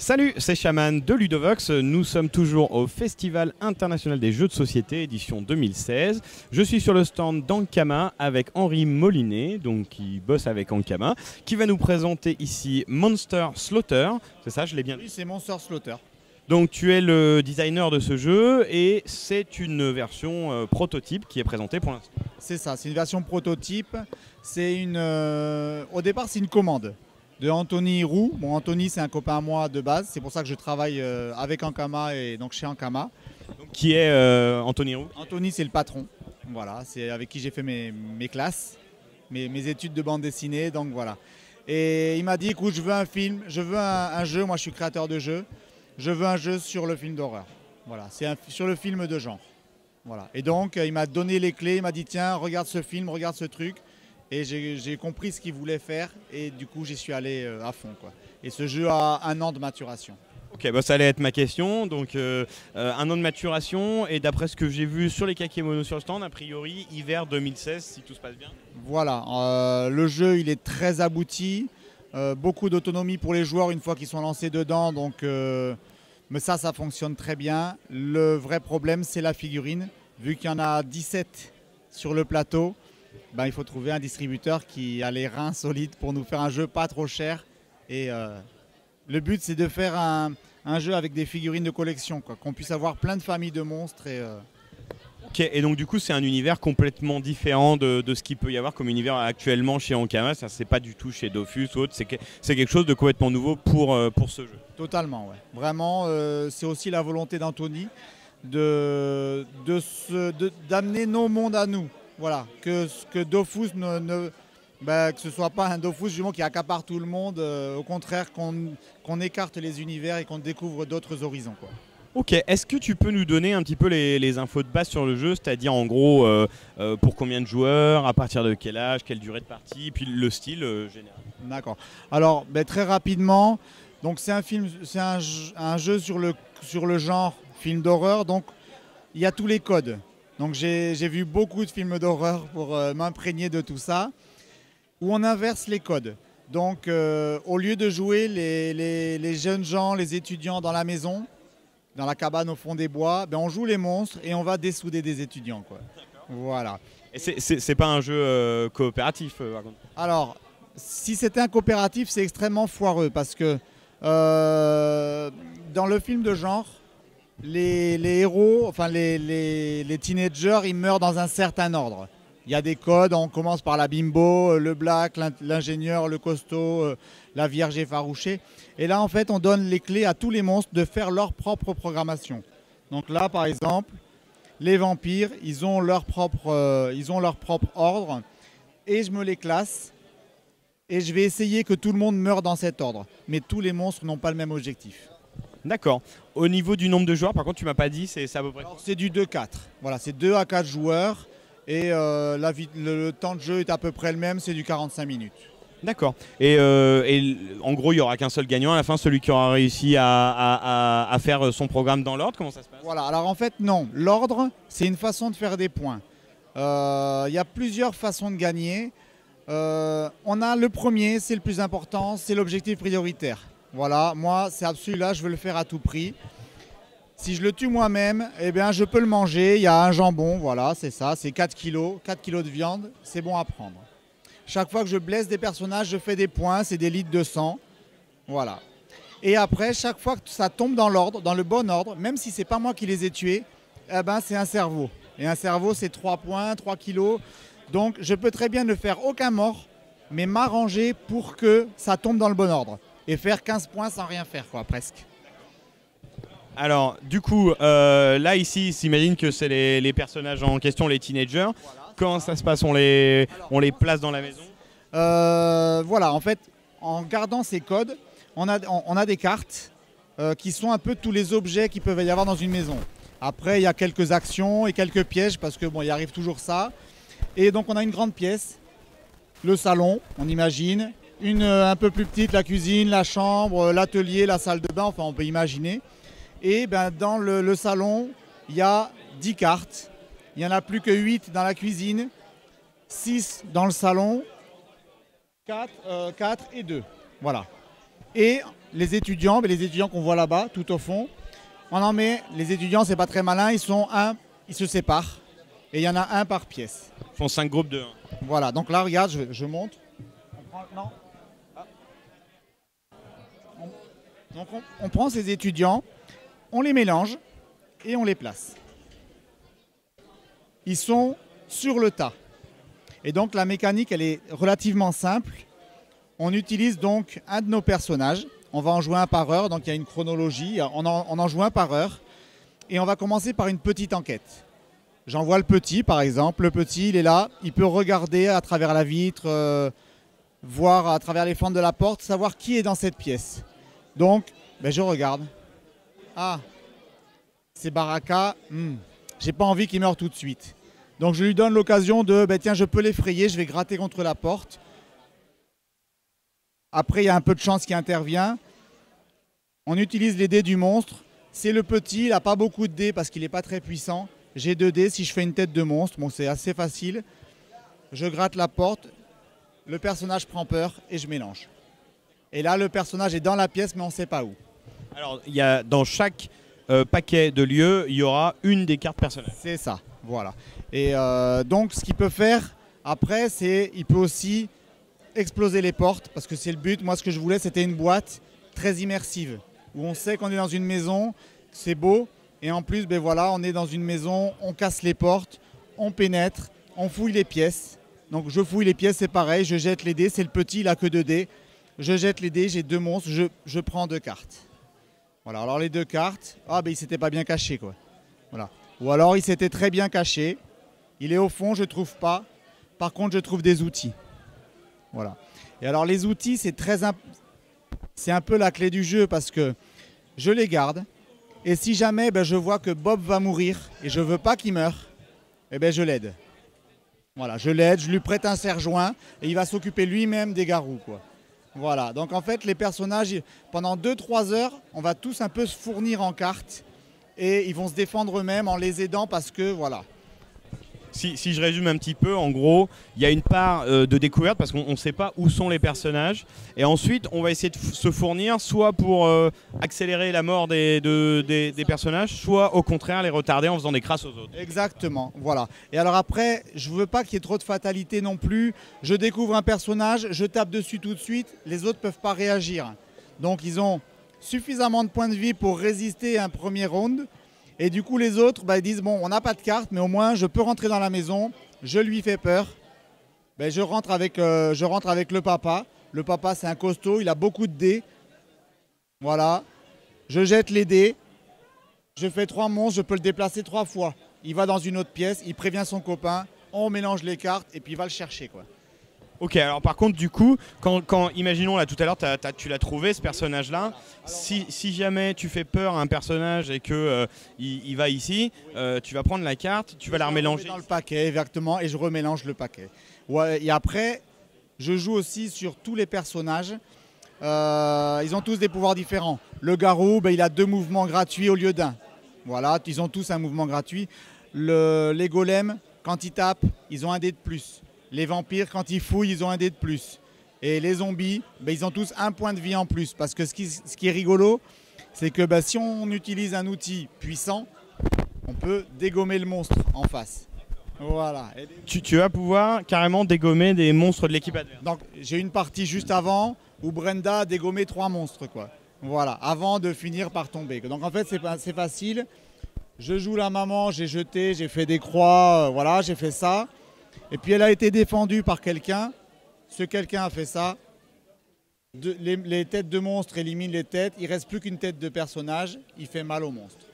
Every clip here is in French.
Salut, c'est Shaman de Ludovox. Nous sommes toujours au Festival international des jeux de société, édition 2016. Je suis sur le stand d'Ankama avec Henri Molinet, donc qui bosse avec Ankama, qui va nous présenter ici Monster Slaughter. C'est ça, je l'ai bien dit? Oui, c'est Monster Slaughter. Donc tu es le designer de ce jeu et c'est une version prototype qui est présentée pour l'instant. C'est ça, c'est une version prototype. Au départ, c'est une commande de Anthony Roux. Bon, Anthony, c'est un copain à moi de base. C'est pour ça que je travaille avec Ankama et donc chez Ankama. Donc, qui est Anthony Roux? Anthony, c'est le patron. Voilà, c'est avec qui j'ai fait mes classes, mes études de bande dessinée. Donc voilà. Et il m'a dit, écoute, je veux un film, je veux un jeu. Moi, je suis créateur de jeux. Je veux un jeu sur le film d'horreur. Voilà, c'est sur le film de genre. Voilà. Et donc, il m'a donné les clés. Il m'a dit, tiens, regarde ce film, regarde ce truc. Et j'ai compris ce qu'il voulait faire et du coup j'y suis allé à fond, quoi. Et ce jeu a 1 an de maturation. Ok, bah ça allait être ma question. Donc 1 an de maturation et d'après ce que j'ai vu sur les kakémonos sur le stand, a priori hiver 2016 si tout se passe bien. Voilà, le jeu il est très abouti, beaucoup d'autonomie pour les joueurs une fois qu'ils sont lancés dedans. Donc, mais ça fonctionne très bien. Le vrai problème c'est la figurine. Vu qu'il y en a 17 sur le plateau, ben, il faut trouver un distributeur qui a les reins solides pour nous faire un jeu pas trop cher. Et le but, c'est de faire un jeu avec des figurines de collection, qu'on puisse avoir plein de familles de monstres. Ok, et donc du coup, c'est un univers complètement différent de ce qu'il peut y avoir comme univers actuellement chez Ankama. Ça, c'est pas du tout chez Dofus ou autre. C'est quelque chose de complètement nouveau pour ce jeu. Totalement, ouais. Vraiment, c'est aussi la volonté d'Anthony d'amener nos mondes à nous. Voilà, que Dofus que ce soit pas un Dofus justement qui accapare tout le monde, au contraire qu'on écarte les univers et qu'on découvre d'autres horizons, quoi. Ok, est-ce que tu peux nous donner un petit peu les infos de base sur le jeu, c'est-à-dire en gros pour combien de joueurs, à partir de quel âge, quelle durée de partie, puis le style général. D'accord. Alors très rapidement, donc c'est un jeu sur le genre film d'horreur, donc il y a tous les codes. Donc j'ai vu beaucoup de films d'horreur pour m'imprégner de tout ça, où on inverse les codes. Donc au lieu de jouer les jeunes gens, les étudiants dans la maison, dans la cabane au fond des bois, ben on joue les monstres et on va dessouder des étudiants, quoi. Voilà. Et c'est pas un jeu coopératif par contre? Alors, si c'était un coopératif, c'est extrêmement foireux parce que dans le film de genre, les héros, enfin les teenagers, ils meurent dans un certain ordre. Il y a des codes, on commence par la bimbo, le black, l'ingénieur, le costaud, la vierge effarouchée. Et là, en fait, on donne les clés à tous les monstres de faire leur propre programmation. Donc là, par exemple, les vampires, ils ont leur propre ordre. Et je me les classe. Et je vais essayer que tout le monde meure dans cet ordre. Mais tous les monstres n'ont pas le même objectif. D'accord. Au niveau du nombre de joueurs, par contre, tu m'as pas dit, c'est à peu près. C'est du 2-4. Voilà, c'est 2 à 4 joueurs. Et le temps de jeu est à peu près le même, c'est du 45 minutes. D'accord. Et en gros, il n'y aura qu'un seul gagnant à la fin, celui qui aura réussi à faire son programme dans l'ordre. Comment ça se passe? Voilà, alors en fait, non. L'ordre, c'est une façon de faire des points. Il y a plusieurs façons de gagner. On a le premier, c'est le plus important, c'est l'objectif prioritaire. Voilà, moi, c'est celui-là, je veux le faire à tout prix. Si je le tue moi-même, eh bien, je peux le manger. Il y a un jambon, voilà, c'est ça, c'est 4 kilos de viande, c'est bon à prendre. Chaque fois que je blesse des personnages, je fais des points, c'est des litres de sang. Voilà. Et après, chaque fois que ça tombe dans l'ordre, dans le bon ordre, même si c'est pas moi qui les ai tués, eh ben, c'est un cerveau. Et un cerveau, c'est 3 points, 3 kilos. Donc, je peux très bien ne faire aucun mort, mais m'arranger pour que ça tombe dans le bon ordre. Et faire 15 points sans rien faire, quoi, presque. Alors, du coup, là, ici, s'imagine que c'est les personnages en question, les teenagers. Voilà, comment ça se passe? On les place dans la maison? Voilà, en fait, en gardant ces codes, on a des cartes qui sont un peu tous les objets qu'il peut y avoir dans une maison. Après, il y a quelques actions et quelques pièges, parce que bon, il arrive toujours ça. Et donc, on a une grande pièce, le salon, on imagine. Une un peu plus petite, la cuisine, la chambre, l'atelier, la salle de bain, enfin, on peut imaginer. Et ben, dans le salon, il y a 10 cartes. Il n'y en a plus que 8 dans la cuisine, 6 dans le salon, 4 et 2. Voilà. Et les étudiants qu'on voit là-bas, tout au fond. On en met, les étudiants, c'est pas très malin, ils se séparent. Et il y en a un par pièce. Ils font 5 groupes de 1. Voilà, donc là, regarde, je monte. Donc on prend ces étudiants, on les mélange et on les place. Ils sont sur le tas. Et donc la mécanique, elle est relativement simple. On utilise donc un de nos personnages. On va en jouer un par heure, donc il y a une chronologie. On en joue un par heure. Et on va commencer par une petite enquête. J'envoie le petit, par exemple. Le petit, il est là. Il peut regarder à travers la vitre, voir à travers les fentes de la porte, savoir qui est dans cette pièce. Donc, ben, je regarde. Ah, c'est Baraka. J'ai pas envie qu'il meure tout de suite. Donc, je lui donne l'occasion de, ben, tiens, je peux l'effrayer, je vais gratter contre la porte. Après, il y a un peu de chance qui intervient. On utilise les dés du monstre. C'est le petit, il n'a pas beaucoup de dés parce qu'il n'est pas très puissant. J'ai 2 dés si je fais une tête de monstre. Bon, c'est assez facile. Je gratte la porte. Le personnage prend peur et je mélange. Et là, le personnage est dans la pièce, mais on ne sait pas où. Alors, il y a, dans chaque paquet de lieux, il y aura une des cartes personnages. C'est ça, voilà. Et donc, ce qu'il peut faire après, c'est il peut aussi exploser les portes, parce que c'est le but. Moi, ce que je voulais, c'était une boîte très immersive, où on sait qu'on est dans une maison, c'est beau, et en plus, ben voilà, on est dans une maison, on casse les portes, on pénètre, on fouille les pièces. Donc, je fouille les pièces, c'est pareil, je jette les dés, c'est le petit, il n'a que 2 dés. Je jette les dés, j'ai 2 monstres, je prends 2 cartes. Voilà, alors les 2 cartes, ah ben il s'était pas bien caché quoi. Voilà. Ou alors il s'était très bien caché, il est au fond, je trouve pas. Par contre, je trouve des outils. Voilà. Et alors les outils, c'est un peu la clé du jeu parce que je les garde. Et si jamais ben, je vois que Bob va mourir et je veux pas qu'il meure, eh ben je l'aide. Voilà, je l'aide, je lui prête un serre-joint et il va s'occuper lui-même des garous quoi. Voilà, donc en fait les personnages, pendant 2-3 heures, on va tous un peu se fournir en cartes et ils vont se défendre eux-mêmes en les aidant parce que voilà. Si je résume un petit peu, en gros, il y a une part de découverte parce qu'on ne sait pas où sont les personnages. Et ensuite, on va essayer de se fournir soit pour accélérer la mort des personnages, soit au contraire les retarder en faisant des crasses aux autres. Exactement, voilà. Et alors après, je ne veux pas qu'il y ait trop de fatalité non plus. Je découvre un personnage, je tape dessus tout de suite, les autres ne peuvent pas réagir. Donc ils ont suffisamment de points de vie pour résister à un premier round. Et du coup, les autres, bah, ils disent, bon, on n'a pas de carte, mais au moins, je peux rentrer dans la maison, je lui fais peur. Ben, je rentre avec le papa. Le papa, c'est un costaud, il a beaucoup de dés. Voilà. Je jette les dés. Je fais 3 monstres, je peux le déplacer 3 fois. Il va dans une autre pièce, il prévient son copain, on mélange les cartes et puis il va le chercher, quoi. Ok, alors par contre, du coup, quand imaginons là tout à l'heure, tu l'as trouvé ce personnage-là. Si jamais tu fais peur à un personnage et que il va ici, tu vas prendre la carte, tu vas la remélanger dans le paquet, exactement, et je remélange le paquet. Ouais, et après, je joue aussi sur tous les personnages. Ils ont tous des pouvoirs différents. Le garou, ben, il a 2 mouvements gratuits au lieu d'1. Voilà, ils ont tous un mouvement gratuit. Les golems, quand ils tapent, ils ont un dé de plus. Les vampires, quand ils fouillent, ils ont un dé de plus. Et les zombies, ben, ils ont tous 1 point de vie en plus. Parce que ce qui est rigolo, c'est que ben, si on utilise un outil puissant, on peut dégommer le monstre en face. Voilà. Tu vas pouvoir carrément dégommer des monstres de l'équipe adverse. Donc j'ai une partie juste avant où Brenda a dégommé 3 monstres, quoi. Voilà, avant de finir par tomber. Donc en fait, c'est facile. Je joue la maman, j'ai jeté, j'ai fait des croix, voilà, j'ai fait ça. Et puis elle a été défendue par quelqu'un. Ce quelqu'un a fait ça. Les têtes de monstres éliminent les têtes. Il ne reste plus qu'une tête de personnage. Il fait mal au monstre.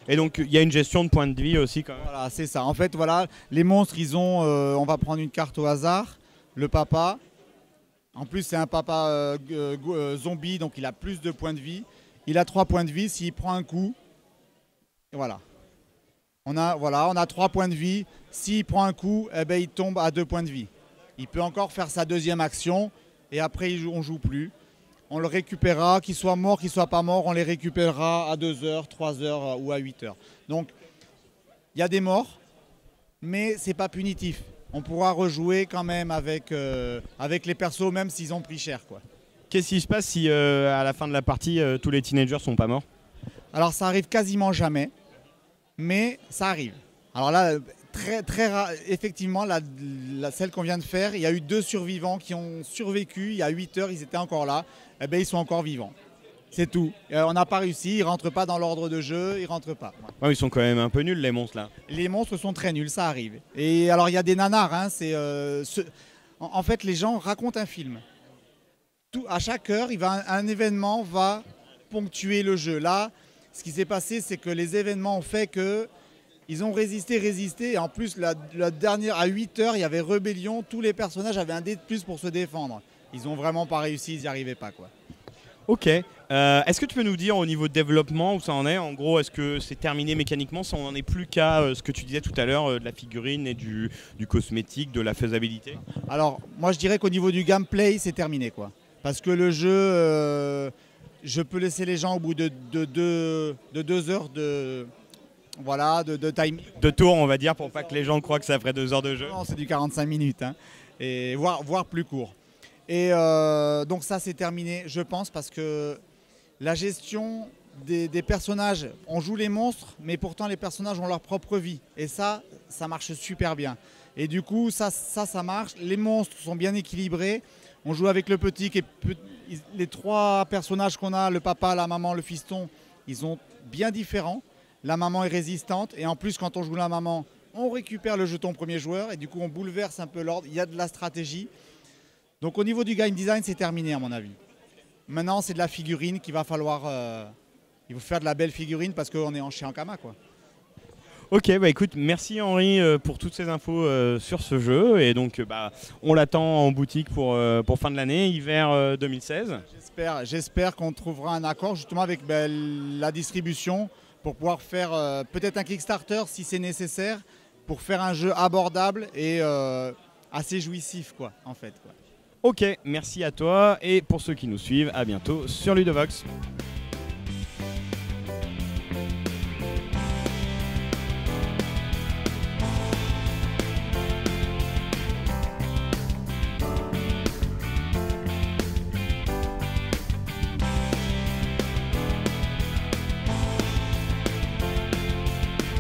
Et donc il y a une gestion de points de vie aussi quand même. Voilà, c'est ça. En fait, voilà, les monstres, ils ont. On va prendre une carte au hasard. Le papa. En plus, c'est un papa zombie, donc il a plus de points de vie. Il a 3 points de vie. S'il prend un coup, et voilà. On a 3 points de vie. S'il prend un coup, eh ben, il tombe à 2 points de vie. Il peut encore faire sa deuxième action et après on ne joue plus. On le récupérera, qu'il soit mort, qu'il ne soit pas mort, on les récupérera à 2 heures, 3 heures ou à 8 heures. Donc, il y a des morts, mais ce n'est pas punitif. On pourra rejouer quand même avec les persos, même s'ils ont pris cher, quoi. Qu'est-ce qui se passe si à la fin de la partie, tous les teenagers sont pas morts? Alors ça arrive quasiment jamais, mais ça arrive. Alors là, très rare, effectivement, celle qu'on vient de faire, il y a eu 2 survivants qui ont survécu. Il y a 8 heures, ils étaient encore là. Eh bien, ils sont encore vivants. C'est tout. On n'a pas réussi, ils ne rentrent pas dans l'ordre de jeu, ils ne rentrent pas. Ouais, ils sont quand même un peu nuls, les monstres là. Les monstres sont très nuls, ça arrive. Et alors, il y a des nanars. Hein, en fait, les gens racontent un film. À chaque heure, un événement va ponctuer le jeu. Là, ce qui s'est passé, c'est que les événements ont fait que ils ont résisté. Et en plus, la dernière, à 8 heures, il y avait rébellion. Tous les personnages avaient un dé de plus pour se défendre. Ils n'ont vraiment pas réussi, ils n'y arrivaient pas, quoi. Ok. Est-ce que tu peux nous dire au niveau développement où ça en est? En gros, est-ce que c'est terminé mécaniquement? Ça n'en est plus qu'à ce que tu disais tout à l'heure, de la figurine et du cosmétique, de la faisabilité? Alors, moi, je dirais qu'au niveau du gameplay, c'est terminé, quoi. Parce que le jeu, je peux laisser les gens au bout de 2 heures de time. De tour, on va dire, pour pas que les gens croient que ça ferait 2 heures de jeu. Non, c'est du 45 minutes, hein, et voire plus court. Et donc ça, c'est terminé, je pense, parce que la gestion des personnages, on joue les monstres, mais pourtant les personnages ont leur propre vie. Et ça marche super bien. Et du coup, ça marche. Les monstres sont bien équilibrés. On joue avec le petit, les 3 personnages qu'on a, le papa, la maman, le fiston, ils sont bien différents. La maman est résistante et en plus, quand on joue la maman, on récupère le jeton premier joueur et du coup, on bouleverse un peu l'ordre. Il y a de la stratégie. Donc au niveau du game design, c'est terminé à mon avis. Maintenant, c'est de la figurine qu'il va falloir... il faut faire de la belle figurine parce qu'on est chez Ankama, quoi. Ok, bah écoute, merci Henri pour toutes ces infos sur ce jeu. Et donc, on l'attend en boutique pour fin de l'année, hiver 2016. J'espère qu'on trouvera un accord justement avec la distribution pour pouvoir faire peut-être un Kickstarter si c'est nécessaire, pour faire un jeu abordable et assez jouissif, quoi, en fait, quoi. Ok, merci à toi. Et pour ceux qui nous suivent, à bientôt sur Ludovox.